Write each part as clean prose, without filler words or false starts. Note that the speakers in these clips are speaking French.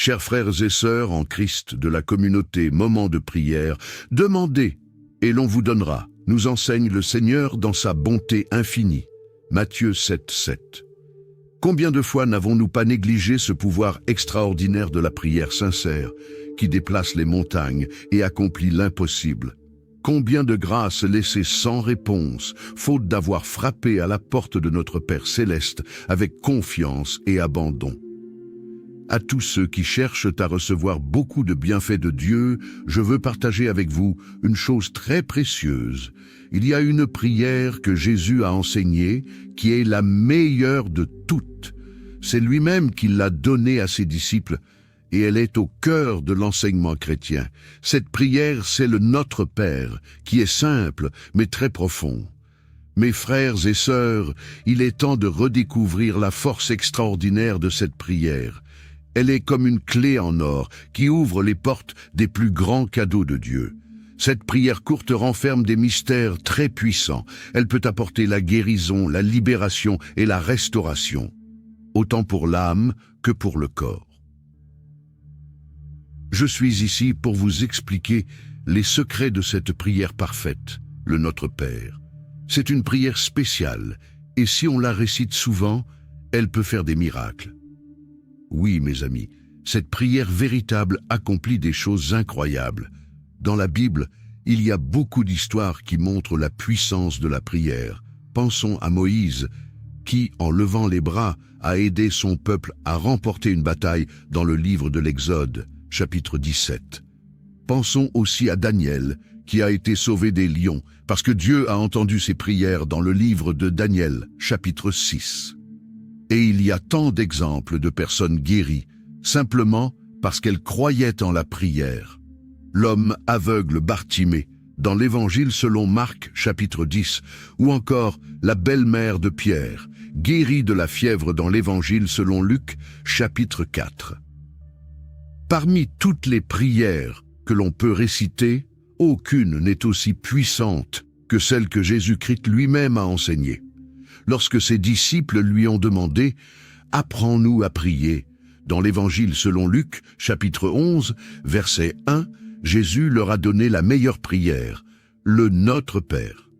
Chers frères et sœurs en Christ de la communauté Moment de prière, demandez et l'on vous donnera, nous enseigne le Seigneur dans sa bonté infinie. Matthieu 7, 7. Combien de fois n'avons-nous pas négligé ce pouvoir extraordinaire de la prière sincère, qui déplace les montagnes et accomplit l'impossible? Combien de grâces laissées sans réponse, faute d'avoir frappé à la porte de notre Père céleste avec confiance et abandon. À tous ceux qui cherchent à recevoir beaucoup de bienfaits de Dieu, je veux partager avec vous une chose très précieuse. Il y a une prière que Jésus a enseignée, qui est la meilleure de toutes. C'est lui-même qui l'a donnée à ses disciples, et elle est au cœur de l'enseignement chrétien. Cette prière, c'est le Notre Père, qui est simple, mais très profond. Mes frères et sœurs, il est temps de redécouvrir la force extraordinaire de cette prière. Elle est comme une clé en or qui ouvre les portes des plus grands cadeaux de Dieu. Cette prière courte renferme des mystères très puissants. Elle peut apporter la guérison, la libération et la restauration, autant pour l'âme que pour le corps. Je suis ici pour vous expliquer les secrets de cette prière parfaite, le Notre Père. C'est une prière spéciale, et si on la récite souvent, elle peut faire des miracles. Oui, mes amis, cette prière véritable accomplit des choses incroyables. Dans la Bible, il y a beaucoup d'histoires qui montrent la puissance de la prière. Pensons à Moïse, qui, en levant les bras, a aidé son peuple à remporter une bataille dans le livre de l'Exode, chapitre 17. Pensons aussi à Daniel, qui a été sauvé des lions, parce que Dieu a entendu ses prières dans le livre de Daniel, chapitre 6. Et il y a tant d'exemples de personnes guéries, simplement parce qu'elles croyaient en la prière. L'homme aveugle Bartimée, dans l'Évangile selon Marc, chapitre 10, ou encore la belle-mère de Pierre, guérie de la fièvre dans l'Évangile selon Luc, chapitre 4. Parmi toutes les prières que l'on peut réciter, aucune n'est aussi puissante que celle que Jésus-Christ lui-même a enseignée. Lorsque ses disciples lui ont demandé « Apprends-nous à prier », dans l'Évangile selon Luc, chapitre 11, verset 1, Jésus leur a donné la meilleure prière, le Notre Père.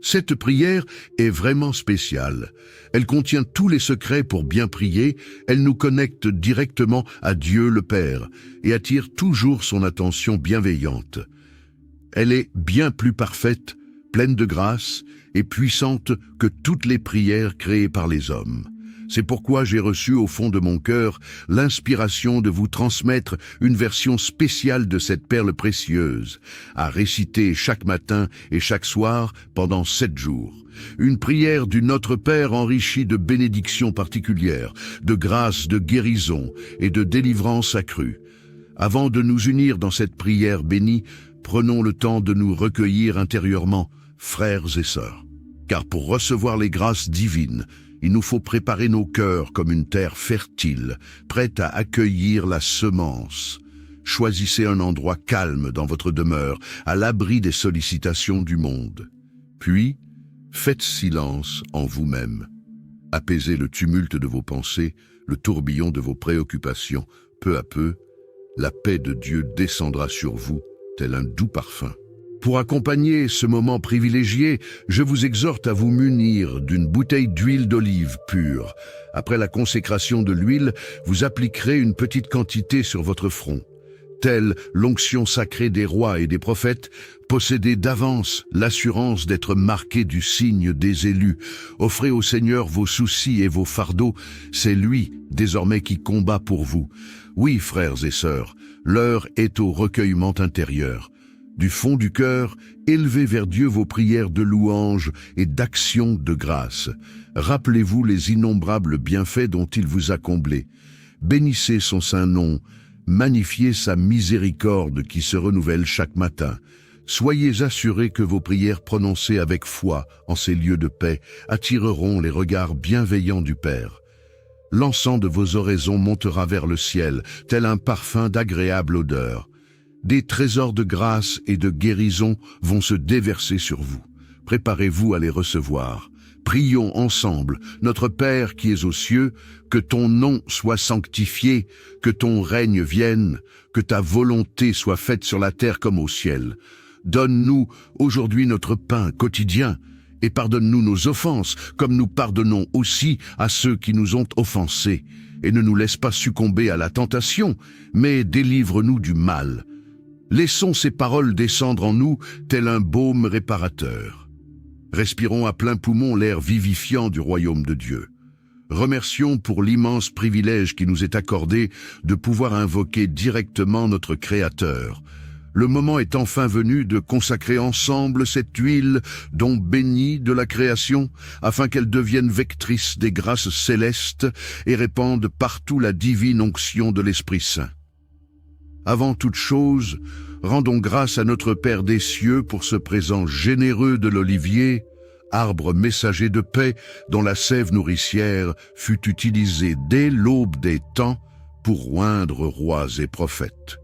Cette prière est vraiment spéciale. Elle contient tous les secrets pour bien prier, elle nous connecte directement à Dieu le Père et attire toujours son attention bienveillante. Elle est bien plus parfaite, pleine de grâce et puissante que toutes les prières créées par les hommes. C'est pourquoi j'ai reçu au fond de mon cœur l'inspiration de vous transmettre une version spéciale de cette perle précieuse, à réciter chaque matin et chaque soir pendant 7 jours. Une prière du Notre Père enrichie de bénédictions particulières, de grâces de guérison et de délivrance accrue. Avant de nous unir dans cette prière bénie, prenons le temps de nous recueillir intérieurement, frères et sœurs. Car pour recevoir les grâces divines, il nous faut préparer nos cœurs comme une terre fertile, prête à accueillir la semence. Choisissez un endroit calme dans votre demeure, à l'abri des sollicitations du monde. Puis, faites silence en vous-même. Apaisez le tumulte de vos pensées, le tourbillon de vos préoccupations. Peu à peu, la paix de Dieu descendra sur vous, tel un doux parfum. Pour accompagner ce moment privilégié, je vous exhorte à vous munir d'une bouteille d'huile d'olive pure. Après la consécration de l'huile, vous appliquerez une petite quantité sur votre front. Telle l'onction sacrée des rois et des prophètes, possédez d'avance l'assurance d'être marqué du signe des élus. Offrez au Seigneur vos soucis et vos fardeaux, c'est lui désormais qui combat pour vous. Oui, frères et sœurs, l'heure est au recueillement intérieur. Du fond du cœur, élevez vers Dieu vos prières de louange et d'action de grâce. Rappelez-vous les innombrables bienfaits dont il vous a comblé. Bénissez son saint nom, magnifiez sa miséricorde qui se renouvelle chaque matin. Soyez assurés que vos prières prononcées avec foi en ces lieux de paix attireront les regards bienveillants du Père. L'encens de vos oraisons montera vers le ciel, tel un parfum d'agréable odeur. Des trésors de grâce et de guérison vont se déverser sur vous. Préparez-vous à les recevoir. Prions ensemble. Notre Père qui es aux cieux, que ton nom soit sanctifié, que ton règne vienne, que ta volonté soit faite sur la terre comme au ciel. Donne-nous aujourd'hui notre pain quotidien, et pardonne-nous nos offenses, comme nous pardonnons aussi à ceux qui nous ont offensés. Et ne nous laisse pas succomber à la tentation, mais délivre-nous du mal. Laissons ces paroles descendre en nous, tel un baume réparateur. Respirons à plein poumon l'air vivifiant du royaume de Dieu. Remercions pour l'immense privilège qui nous est accordé de pouvoir invoquer directement notre Créateur. Le moment est enfin venu de consacrer ensemble cette huile dont bénie de la création, afin qu'elle devienne vectrice des grâces célestes et répande partout la divine onction de l'Esprit Saint. Avant toute chose, rendons grâce à notre Père des cieux pour ce présent généreux de l'olivier, arbre messager de paix dont la sève nourricière fut utilisée dès l'aube des temps pour oindre rois et prophètes.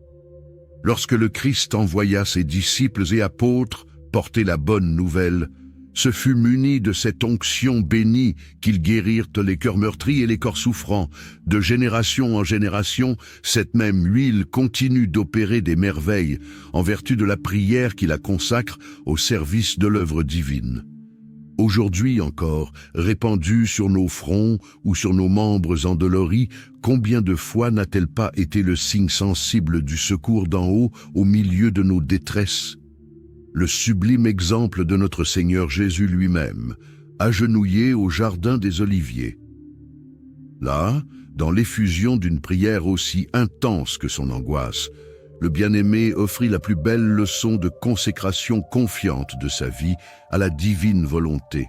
Lorsque le Christ envoya ses disciples et apôtres porter la bonne nouvelle, ce fut muni de cette onction bénie qu'ils guérirent les cœurs meurtris et les corps souffrants. De génération en génération, cette même huile continue d'opérer des merveilles en vertu de la prière qui la consacre au service de l'œuvre divine. Aujourd'hui encore, répandue sur nos fronts ou sur nos membres endoloris, combien de fois n'a-t-elle pas été le signe sensible du secours d'en haut au milieu de nos détresses? Le sublime exemple de notre Seigneur Jésus lui-même, agenouillé au jardin des Oliviers. Là, dans l'effusion d'une prière aussi intense que son angoisse, le bien-aimé offrit la plus belle leçon de consécration confiante de sa vie à la divine volonté.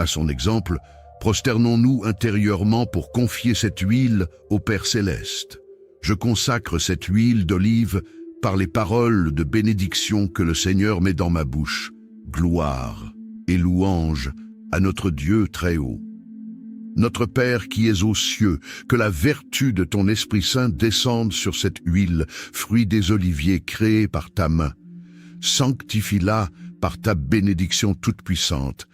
À son exemple, prosternons-nous intérieurement pour confier cette huile au Père céleste. Je consacre cette huile d'olive par les paroles de bénédiction que le Seigneur met dans ma bouche. Gloire et louange à notre Dieu très haut. Notre Père qui es aux cieux, que la vertu de ton Esprit Saint descende sur cette huile, fruit des oliviers créés par ta main. Sanctifie-la par ta bénédiction toute-puissante,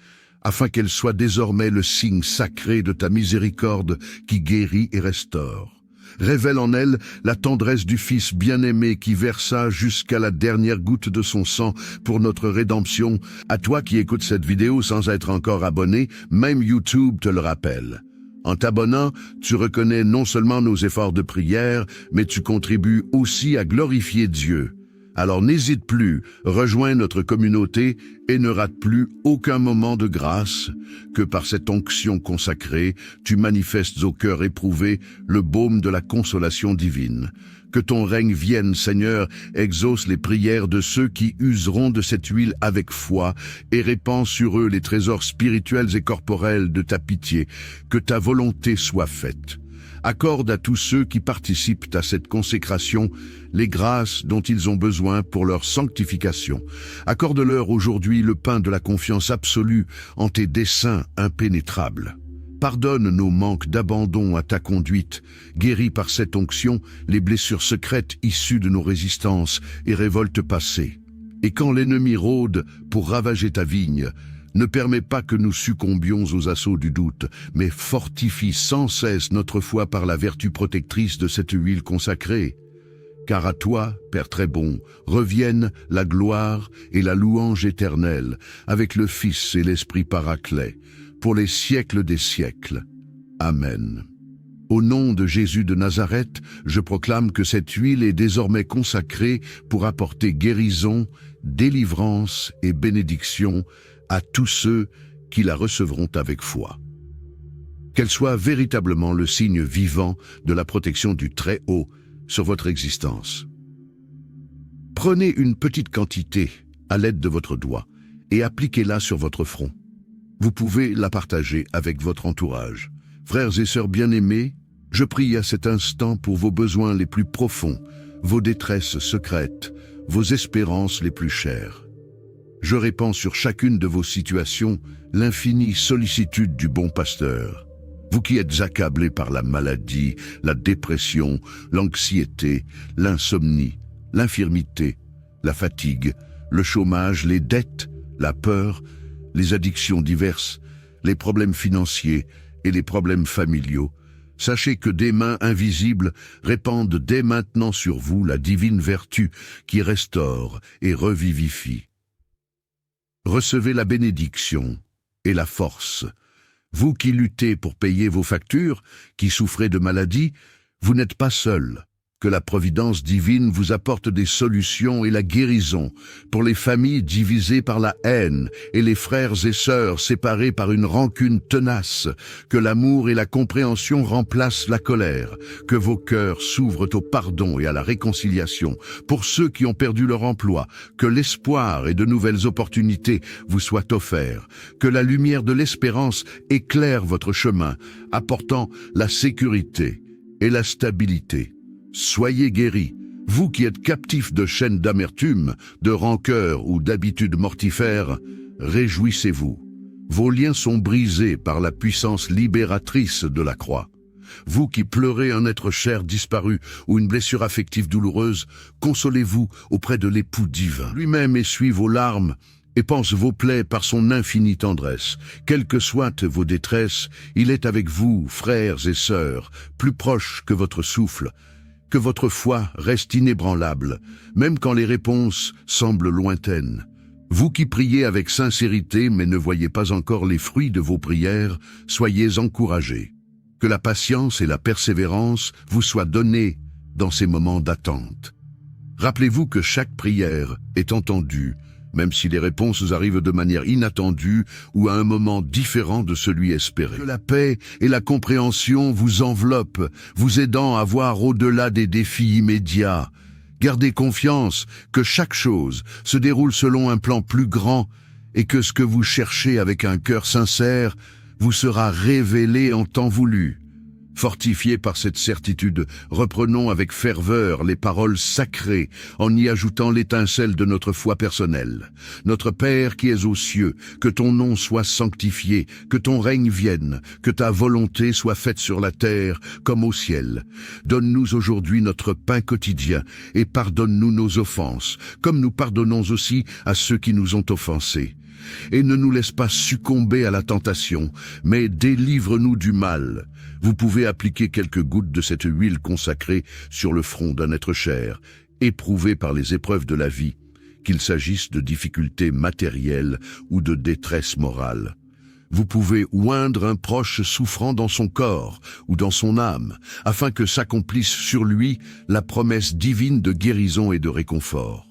afin qu'elle soit désormais le signe sacré de ta miséricorde qui guérit et restaure. Révèle en elle la tendresse du Fils bien-aimé qui versa jusqu'à la dernière goutte de son sang pour notre rédemption. À toi qui écoutes cette vidéo sans être encore abonné, même YouTube te le rappelle. En t'abonnant, tu reconnais non seulement nos efforts de prière, mais tu contribues aussi à glorifier Dieu. Alors n'hésite plus, rejoins notre communauté et ne rate plus aucun moment de grâce, que par cette onction consacrée, tu manifestes au cœur éprouvé le baume de la consolation divine. Que ton règne vienne, Seigneur, exauce les prières de ceux qui useront de cette huile avec foi et répand sur eux les trésors spirituels et corporels de ta pitié. Que ta volonté soit faite. Accorde à tous ceux qui participent à cette consécration les grâces dont ils ont besoin pour leur sanctification. Accorde-leur aujourd'hui le pain de la confiance absolue en tes desseins impénétrables. Pardonne nos manques d'abandon à ta conduite, guéris par cette onction les blessures secrètes issues de nos résistances et révoltes passées. Et quand l'ennemi rôde pour ravager ta vigne, ne permets pas que nous succombions aux assauts du doute, mais fortifie sans cesse notre foi par la vertu protectrice de cette huile consacrée. Car à toi, Père très bon, reviennent la gloire et la louange éternelle, avec le Fils et l'Esprit Paraclet, pour les siècles des siècles. Amen. Au nom de Jésus de Nazareth, je proclame que cette huile est désormais consacrée pour apporter guérison, délivrance et bénédiction à tous ceux qui la recevront avec foi. Qu'elle soit véritablement le signe vivant de la protection du Très-Haut sur votre existence. Prenez une petite quantité à l'aide de votre doigt et appliquez-la sur votre front. Vous pouvez la partager avec votre entourage. Frères et sœurs bien-aimés, je prie à cet instant pour vos besoins les plus profonds, vos détresses secrètes, vos espérances les plus chères. Je répands sur chacune de vos situations l'infinie sollicitude du bon pasteur. Vous qui êtes accablés par la maladie, la dépression, l'anxiété, l'insomnie, l'infirmité, la fatigue, le chômage, les dettes, la peur, les addictions diverses, les problèmes financiers et les problèmes familiaux, sachez que des mains invisibles répandent dès maintenant sur vous la divine vertu qui restaure et revivifie. Recevez la bénédiction et la force. Vous qui luttez pour payer vos factures, qui souffrez de maladies, vous n'êtes pas seul. Que la providence divine vous apporte des solutions et la guérison pour les familles divisées par la haine et les frères et sœurs séparés par une rancune tenace. Que l'amour et la compréhension remplacent la colère. Que vos cœurs s'ouvrent au pardon et à la réconciliation pour ceux qui ont perdu leur emploi. Que l'espoir et de nouvelles opportunités vous soient offerts. Que la lumière de l'espérance éclaire votre chemin, apportant la sécurité et la stabilité. Soyez guéris, vous qui êtes captifs de chaînes d'amertume, de rancœur ou d'habitudes mortifères, réjouissez-vous. Vos liens sont brisés par la puissance libératrice de la croix. Vous qui pleurez un être cher disparu ou une blessure affective douloureuse, consolez-vous auprès de l'époux divin. Lui-même essuie vos larmes et panse vos plaies par son infinie tendresse. Quelles que soient vos détresses, il est avec vous, frères et sœurs, plus proche que votre souffle. Que votre foi reste inébranlable, même quand les réponses semblent lointaines. Vous qui priez avec sincérité mais ne voyez pas encore les fruits de vos prières, soyez encouragés. Que la patience et la persévérance vous soient données dans ces moments d'attente. Rappelez-vous que chaque prière est entendue, même si les réponses arrivent de manière inattendue ou à un moment différent de celui espéré. Que la paix et la compréhension vous enveloppent, vous aidant à voir au-delà des défis immédiats. Gardez confiance que chaque chose se déroule selon un plan plus grand et que ce que vous cherchez avec un cœur sincère vous sera révélé en temps voulu. Fortifiés par cette certitude, reprenons avec ferveur les paroles sacrées en y ajoutant l'étincelle de notre foi personnelle. Notre Père qui es aux cieux, que ton nom soit sanctifié, que ton règne vienne, que ta volonté soit faite sur la terre comme au ciel. Donne-nous aujourd'hui notre pain quotidien et pardonne-nous nos offenses, comme nous pardonnons aussi à ceux qui nous ont offensés. Et ne nous laisse pas succomber à la tentation, mais délivre-nous du mal. Vous pouvez appliquer quelques gouttes de cette huile consacrée sur le front d'un être cher, éprouvé par les épreuves de la vie, qu'il s'agisse de difficultés matérielles ou de détresse morale. Vous pouvez oindre un proche souffrant dans son corps ou dans son âme, afin que s'accomplisse sur lui la promesse divine de guérison et de réconfort.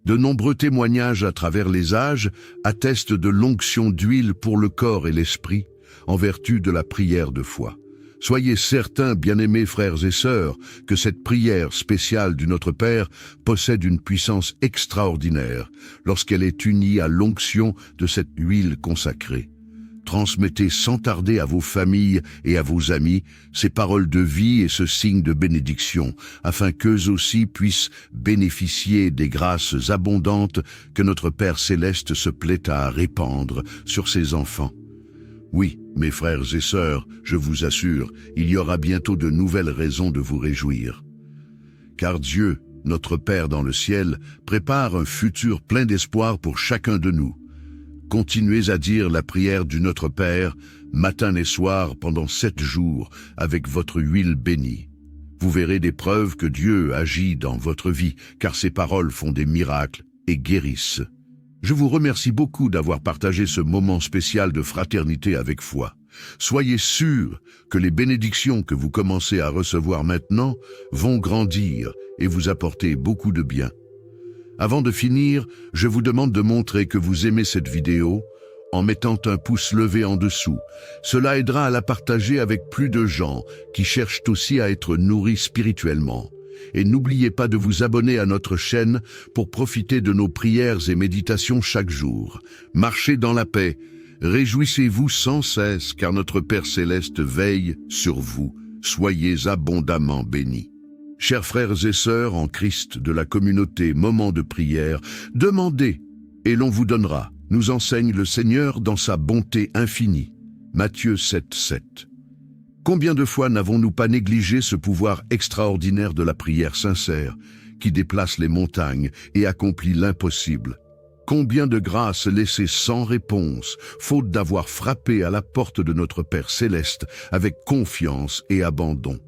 De nombreux témoignages à travers les âges attestent de l'onction d'huile pour le corps et l'esprit, en vertu de la prière de foi. Soyez certains, bien-aimés frères et sœurs, que cette prière spéciale du Notre Père possède une puissance extraordinaire lorsqu'elle est unie à l'onction de cette huile consacrée. Transmettez sans tarder à vos familles et à vos amis ces paroles de vie et ce signe de bénédiction, afin qu'eux aussi puissent bénéficier des grâces abondantes que notre Père Céleste se plaît à répandre sur ses enfants. Oui, mes frères et sœurs, je vous assure, il y aura bientôt de nouvelles raisons de vous réjouir. Car Dieu, notre Père dans le ciel, prépare un futur plein d'espoir pour chacun de nous. Continuez à dire la prière du Notre Père, matin et soir pendant 7 jours, avec votre huile bénie. Vous verrez des preuves que Dieu agit dans votre vie, car ses paroles font des miracles et guérissent. Je vous remercie beaucoup d'avoir partagé ce moment spécial de fraternité avec foi. Soyez sûrs que les bénédictions que vous commencez à recevoir maintenant vont grandir et vous apporter beaucoup de bien. Avant de finir, je vous demande de montrer que vous aimez cette vidéo en mettant un pouce levé en dessous. Cela aidera à la partager avec plus de gens qui cherchent aussi à être nourris spirituellement. Et n'oubliez pas de vous abonner à notre chaîne pour profiter de nos prières et méditations chaque jour. Marchez dans la paix, réjouissez-vous sans cesse car notre Père Céleste veille sur vous. Soyez abondamment bénis. Chers frères et sœurs en Christ de la communauté Moment de prière, demandez et l'on vous donnera, nous enseigne le Seigneur dans sa bonté infinie. Matthieu 7:7. Combien de fois n'avons-nous pas négligé ce pouvoir extraordinaire de la prière sincère, qui déplace les montagnes et accomplit l'impossible? Combien de grâces laissées sans réponse, faute d'avoir frappé à la porte de notre Père céleste avec confiance et abandon.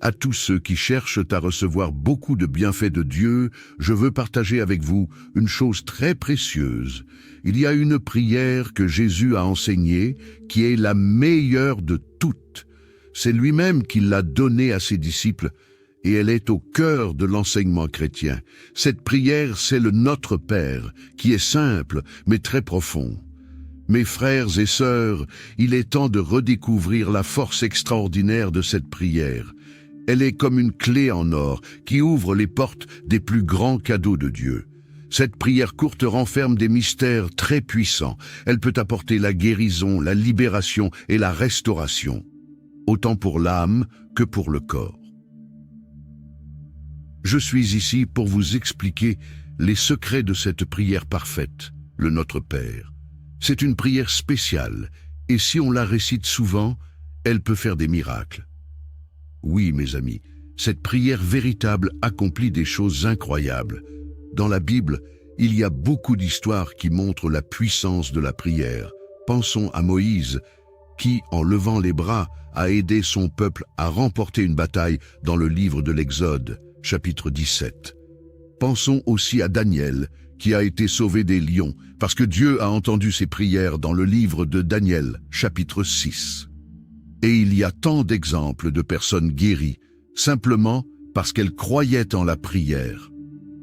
À tous ceux qui cherchent à recevoir beaucoup de bienfaits de Dieu, je veux partager avec vous une chose très précieuse. Il y a une prière que Jésus a enseignée qui est la meilleure de toutes. C'est lui-même qui l'a donnée à ses disciples et elle est au cœur de l'enseignement chrétien. Cette prière, c'est le Notre Père, qui est simple mais très profond. Mes frères et sœurs, il est temps de redécouvrir la force extraordinaire de cette prière. Elle est comme une clé en or qui ouvre les portes des plus grands cadeaux de Dieu. Cette prière courte renferme des mystères très puissants. Elle peut apporter la guérison, la libération et la restauration, autant pour l'âme que pour le corps. Je suis ici pour vous expliquer les secrets de cette prière parfaite, le Notre Père. C'est une prière spéciale, et si on la récite souvent, elle peut faire des miracles. Oui, mes amis, cette prière véritable accomplit des choses incroyables. Dans la Bible, il y a beaucoup d'histoires qui montrent la puissance de la prière. Pensons à Moïse, qui, en levant les bras, a aidé son peuple à remporter une bataille dans le livre de l'Exode, chapitre 17. Pensons aussi à Daniel, qui a été sauvé des lions, parce que Dieu a entendu ses prières dans le livre de Daniel, chapitre 6. Et il y a tant d'exemples de personnes guéries, simplement parce qu'elles croyaient en la prière.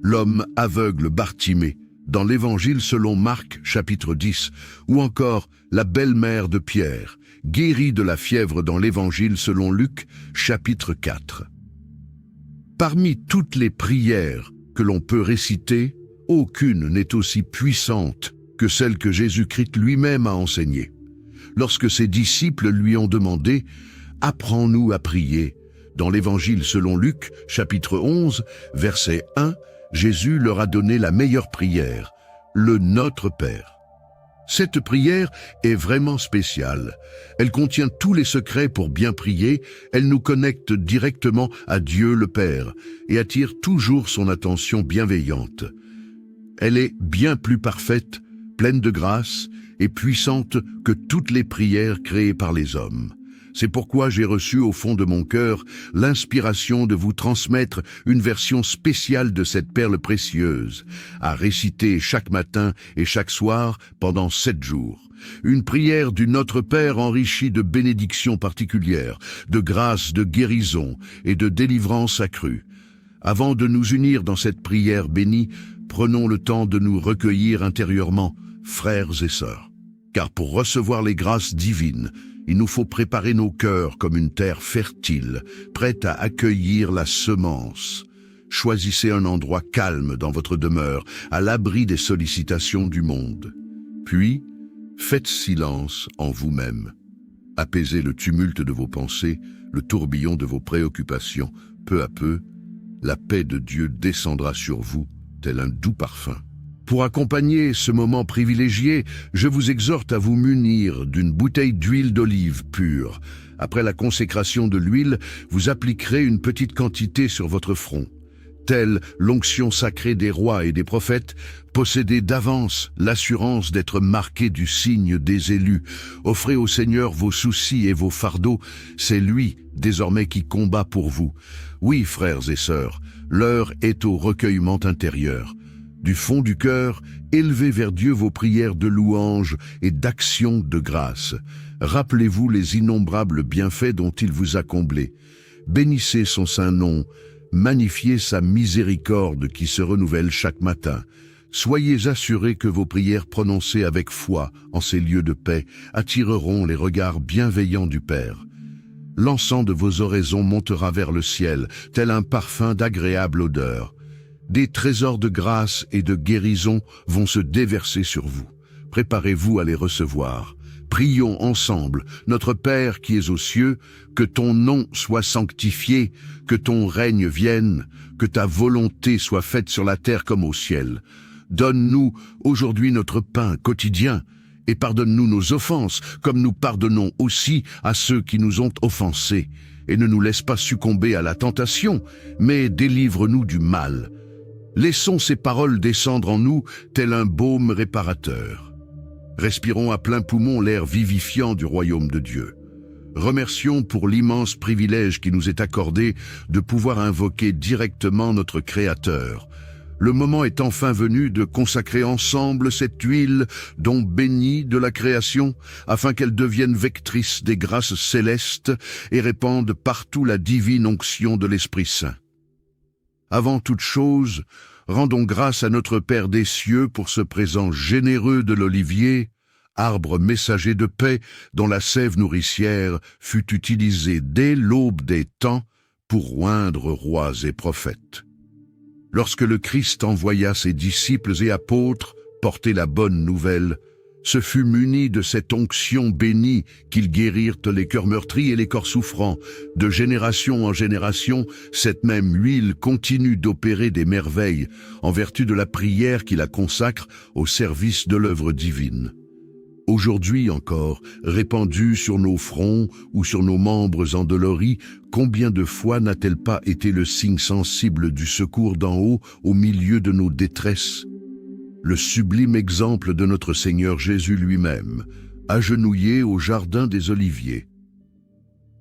L'homme aveugle Bartimée, dans l'Évangile selon Marc, chapitre 10, ou encore la belle-mère de Pierre, guérie de la fièvre dans l'Évangile selon Luc, chapitre 4. Parmi toutes les prières que l'on peut réciter, aucune n'est aussi puissante que celle que Jésus-Christ lui-même a enseignée. Lorsque ses disciples lui ont demandé « Apprends-nous à prier », dans l'Évangile selon Luc, chapitre 11, verset 1, Jésus leur a donné la meilleure prière, le Notre Père. Cette prière est vraiment spéciale. Elle contient tous les secrets pour bien prier, elle nous connecte directement à Dieu le Père et attire toujours son attention bienveillante. Elle est bien plus parfaite, pleine de grâce et puissante que toutes les prières créées par les hommes. C'est pourquoi j'ai reçu au fond de mon cœur l'inspiration de vous transmettre une version spéciale de cette perle précieuse, à réciter chaque matin et chaque soir pendant 7 jours. Une prière du Notre Père enrichie de bénédictions particulières, de grâces de guérison et de délivrance accrue. Avant de nous unir dans cette prière bénie, prenons le temps de nous recueillir intérieurement, frères et sœurs. Car pour recevoir les grâces divines, il nous faut préparer nos cœurs comme une terre fertile, prête à accueillir la semence. Choisissez un endroit calme dans votre demeure, à l'abri des sollicitations du monde. Puis, faites silence en vous-même. Apaisez le tumulte de vos pensées, le tourbillon de vos préoccupations. Peu à peu, la paix de Dieu descendra sur vous, tel un doux parfum. Pour accompagner ce moment privilégié, je vous exhorte à vous munir d'une bouteille d'huile d'olive pure. Après la consécration de l'huile, vous appliquerez une petite quantité sur votre front. Telle l'onction sacrée des rois et des prophètes, possédez d'avance l'assurance d'être marqué du signe des élus. Offrez au Seigneur vos soucis et vos fardeaux, c'est lui désormais qui combat pour vous. Oui, frères et sœurs, l'heure est au recueillement intérieur. Du fond du cœur, élevez vers Dieu vos prières de louange et d'action de grâce. Rappelez-vous les innombrables bienfaits dont il vous a comblé. Bénissez son saint nom, magnifiez sa miséricorde qui se renouvelle chaque matin. Soyez assurés que vos prières prononcées avec foi en ces lieux de paix attireront les regards bienveillants du Père. L'encens de vos oraisons montera vers le ciel, tel un parfum d'agréable odeur. Des trésors de grâce et de guérison vont se déverser sur vous. Préparez-vous à les recevoir. Prions ensemble, notre Père qui es aux cieux, que ton nom soit sanctifié, que ton règne vienne, que ta volonté soit faite sur la terre comme au ciel. Donne-nous aujourd'hui notre pain quotidien, et pardonne-nous nos offenses, comme nous pardonnons aussi à ceux qui nous ont offensés. Et ne nous laisse pas succomber à la tentation, mais délivre-nous du mal. Laissons ces paroles descendre en nous tel un baume réparateur. Respirons à plein poumon l'air vivifiant du royaume de Dieu. Remercions pour l'immense privilège qui nous est accordé de pouvoir invoquer directement notre Créateur. Le moment est enfin venu de consacrer ensemble cette huile dont bénie de la création, afin qu'elle devienne vectrice des grâces célestes et répande partout la divine onction de l'Esprit Saint. Avant toute chose, rendons grâce à notre Père des cieux pour ce présent généreux de l'olivier, arbre messager de paix dont la sève nourricière fut utilisée dès l'aube des temps pour oindre rois et prophètes. Lorsque le Christ envoya ses disciples et apôtres porter la bonne nouvelle, ce fut muni de cette onction bénie qu'ils guérirent les cœurs meurtris et les corps souffrants. De génération en génération, cette même huile continue d'opérer des merveilles en vertu de la prière qui la consacre au service de l'œuvre divine. Aujourd'hui encore, répandue sur nos fronts ou sur nos membres endoloris, combien de fois n'a-t-elle pas été le signe sensible du secours d'en haut au milieu de nos détresses? Le sublime exemple de notre Seigneur Jésus lui-même, agenouillé au jardin des Oliviers.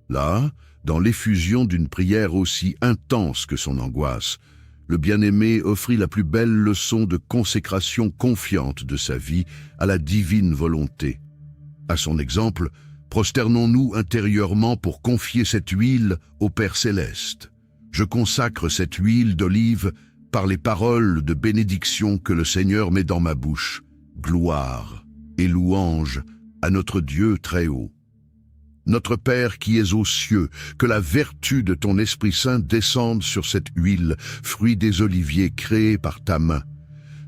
Là, dans l'effusion d'une prière aussi intense que son angoisse, le bien-aimé offrit la plus belle leçon de consécration confiante de sa vie à la divine volonté. À son exemple, prosternons-nous intérieurement pour confier cette huile au Père céleste. Je consacre cette huile d'olive par les paroles de bénédiction que le Seigneur met dans ma bouche. Gloire et louange à notre Dieu très haut. Notre Père qui es aux cieux, que la vertu de ton Esprit Saint descende sur cette huile, fruit des oliviers créés par ta main.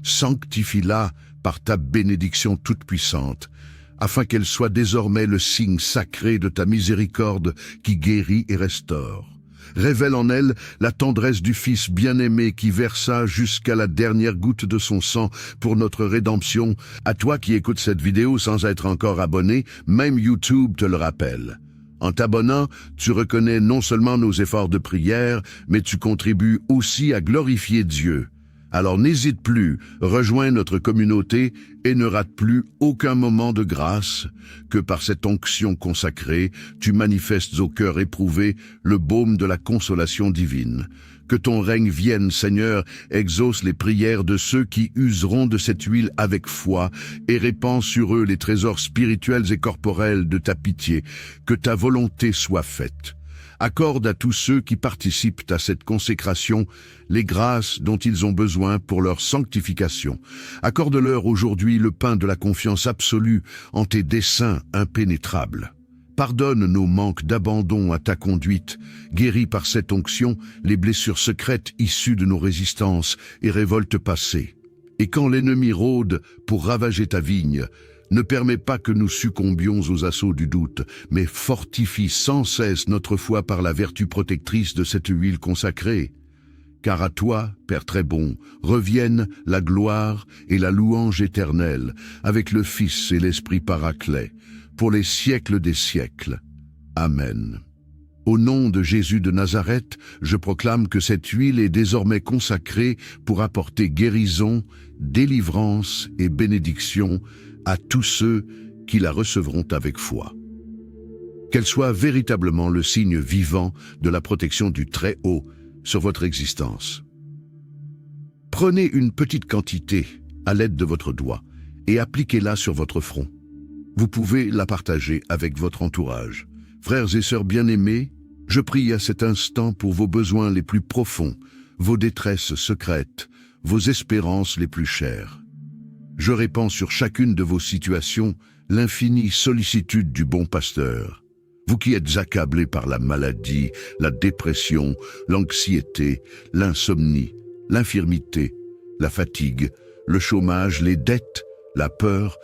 Sanctifie-la par ta bénédiction toute-puissante, afin qu'elle soit désormais le signe sacré de ta miséricorde qui guérit et restaure. Révèle en elle la tendresse du Fils bien-aimé qui versa jusqu'à la dernière goutte de son sang pour notre rédemption. À toi qui écoutes cette vidéo sans être encore abonné, même YouTube te le rappelle. En t'abonnant, tu reconnais non seulement nos efforts de prière, mais tu contribues aussi à glorifier Dieu. Alors n'hésite plus, rejoins notre communauté et ne rate plus aucun moment de grâce, que par cette onction consacrée, tu manifestes au cœur éprouvé le baume de la consolation divine. Que ton règne vienne, Seigneur, exauce les prières de ceux qui useront de cette huile avec foi et répand sur eux les trésors spirituels et corporels de ta pitié. Que ta volonté soit faite. Accorde à tous ceux qui participent à cette consécration les grâces dont ils ont besoin pour leur sanctification. Accorde-leur aujourd'hui le pain de la confiance absolue en tes desseins impénétrables. Pardonne nos manques d'abandon à ta conduite, guéris par cette onction les blessures secrètes issues de nos résistances et révoltes passées. Et quand l'ennemi rôde pour ravager ta vigne, ne permets pas que nous succombions aux assauts du doute, mais fortifie sans cesse notre foi par la vertu protectrice de cette huile consacrée. Car à toi, Père très bon, reviennent la gloire et la louange éternelle, avec le Fils et l'Esprit Paraclet, pour les siècles des siècles. Amen. Au nom de Jésus de Nazareth, je proclame que cette huile est désormais consacrée pour apporter guérison, délivrance et bénédiction à tous ceux qui la recevront avec foi. Qu'elle soit véritablement le signe vivant de la protection du Très-Haut sur votre existence. Prenez une petite quantité à l'aide de votre doigt et appliquez-la sur votre front. Vous pouvez la partager avec votre entourage. Frères et sœurs bien-aimés, je prie à cet instant pour vos besoins les plus profonds, vos détresses secrètes, vos espérances les plus chères. Je répands sur chacune de vos situations l'infinie sollicitude du bon pasteur. Vous qui êtes accablés par la maladie, la dépression, l'anxiété, l'insomnie, l'infirmité, la fatigue, le chômage, les dettes, la peur,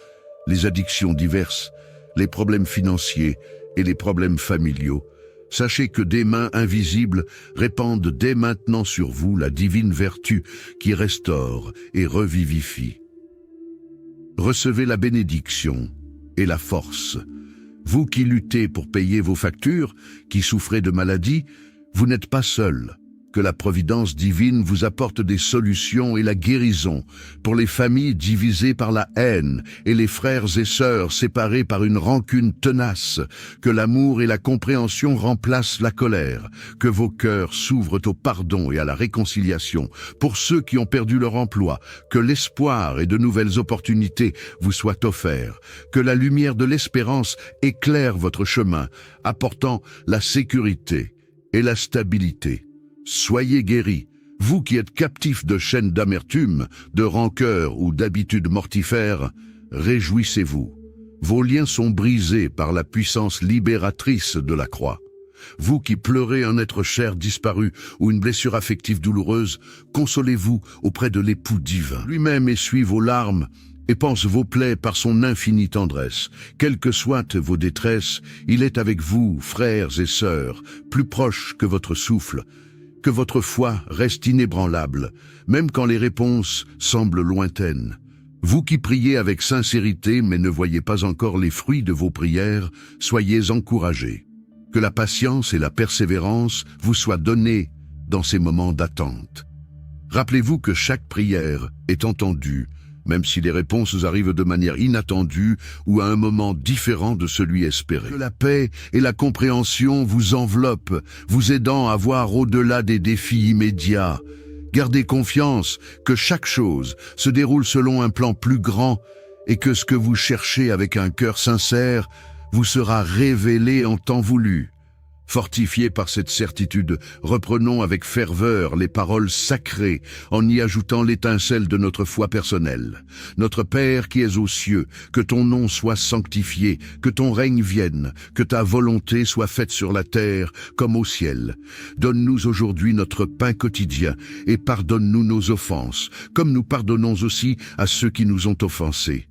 les addictions diverses, les problèmes financiers et les problèmes familiaux, sachez que des mains invisibles répandent dès maintenant sur vous la divine vertu qui restaure et revivifie. Recevez la bénédiction et la force. Vous qui luttez pour payer vos factures, qui souffrez de maladies, vous n'êtes pas seul, que la providence divine vous apporte des solutions et la guérison pour les familles divisées par la haine et les frères et sœurs séparés par une rancune tenace, que l'amour et la compréhension remplacent la colère, que vos cœurs s'ouvrent au pardon et à la réconciliation pour ceux qui ont perdu leur emploi, que l'espoir et de nouvelles opportunités vous soient offerts, que la lumière de l'espérance éclaire votre chemin, apportant la sécurité et la stabilité. Soyez guéris, vous qui êtes captifs de chaînes d'amertume, de rancœur ou d'habitudes mortifères, réjouissez-vous. Vos liens sont brisés par la puissance libératrice de la croix. Vous qui pleurez un être cher disparu ou une blessure affective douloureuse, consolez-vous auprès de l'époux divin. Lui-même essuie vos larmes et panse vos plaies par son infinie tendresse. Quelles que soient vos détresses, il est avec vous, frères et sœurs, plus proche que votre souffle. Que votre foi reste inébranlable, même quand les réponses semblent lointaines. Vous qui priez avec sincérité mais ne voyez pas encore les fruits de vos prières, soyez encouragés. Que la patience et la persévérance vous soient données dans ces moments d'attente. Rappelez-vous que chaque prière est entendue, même si les réponses arrivent de manière inattendue ou à un moment différent de celui espéré. Que la paix et la compréhension vous enveloppent, vous aidant à voir au-delà des défis immédiats. Gardez confiance que chaque chose se déroule selon un plan plus grand et que ce que vous cherchez avec un cœur sincère vous sera révélé en temps voulu. Fortifiés par cette certitude, reprenons avec ferveur les paroles sacrées en y ajoutant l'étincelle de notre foi personnelle. Notre Père qui es aux cieux, que ton nom soit sanctifié, que ton règne vienne, que ta volonté soit faite sur la terre comme au ciel. Donne-nous aujourd'hui notre pain quotidien et pardonne-nous nos offenses, comme nous pardonnons aussi à ceux qui nous ont offensés.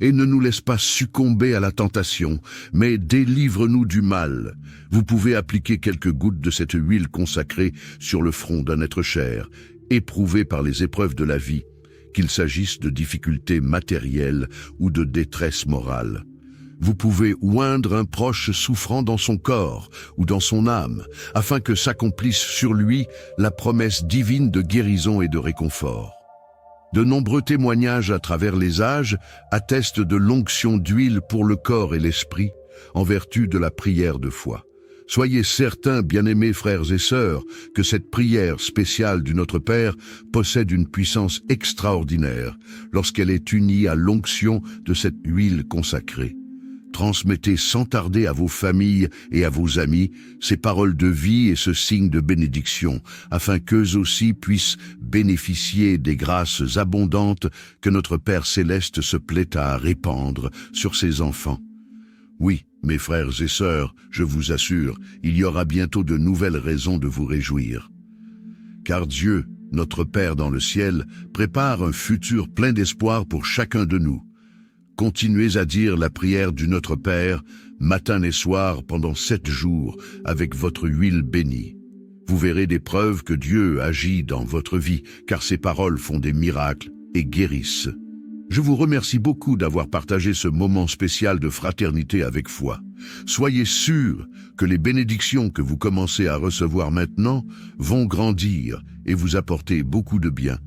Et ne nous laisse pas succomber à la tentation, mais délivre-nous du mal. Vous pouvez appliquer quelques gouttes de cette huile consacrée sur le front d'un être cher, éprouvé par les épreuves de la vie, qu'il s'agisse de difficultés matérielles ou de détresse morale. Vous pouvez oindre un proche souffrant dans son corps ou dans son âme, afin que s'accomplisse sur lui la promesse divine de guérison et de réconfort. De nombreux témoignages à travers les âges attestent de l'onction d'huile pour le corps et l'esprit, en vertu de la prière de foi. Soyez certains, bien-aimés frères et sœurs, que cette prière spéciale du Notre Père possède une puissance extraordinaire lorsqu'elle est unie à l'onction de cette huile consacrée. Transmettez sans tarder à vos familles et à vos amis ces paroles de vie et ce signe de bénédiction, afin qu'eux aussi puissent bénéficier des grâces abondantes que notre Père Céleste se plaît à répandre sur ses enfants. Oui, mes frères et sœurs, je vous assure, il y aura bientôt de nouvelles raisons de vous réjouir. Car Dieu, notre Père dans le ciel, prépare un futur plein d'espoir pour chacun de nous. Continuez à dire la prière du Notre Père, matin et soir pendant 7 jours, avec votre huile bénie. Vous verrez des preuves que Dieu agit dans votre vie, car ses paroles font des miracles et guérissent. Je vous remercie beaucoup d'avoir partagé ce moment spécial de fraternité avec foi. Soyez sûrs que les bénédictions que vous commencez à recevoir maintenant vont grandir et vous apporter beaucoup de bien.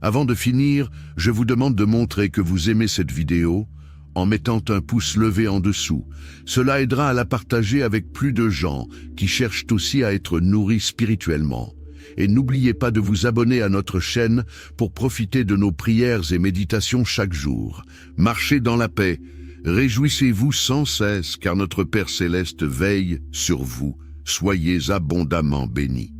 Avant de finir, je vous demande de montrer que vous aimez cette vidéo en mettant un pouce levé en dessous. Cela aidera à la partager avec plus de gens qui cherchent aussi à être nourris spirituellement. Et n'oubliez pas de vous abonner à notre chaîne pour profiter de nos prières et méditations chaque jour. Marchez dans la paix, réjouissez-vous sans cesse car notre Père Céleste veille sur vous. Soyez abondamment bénis.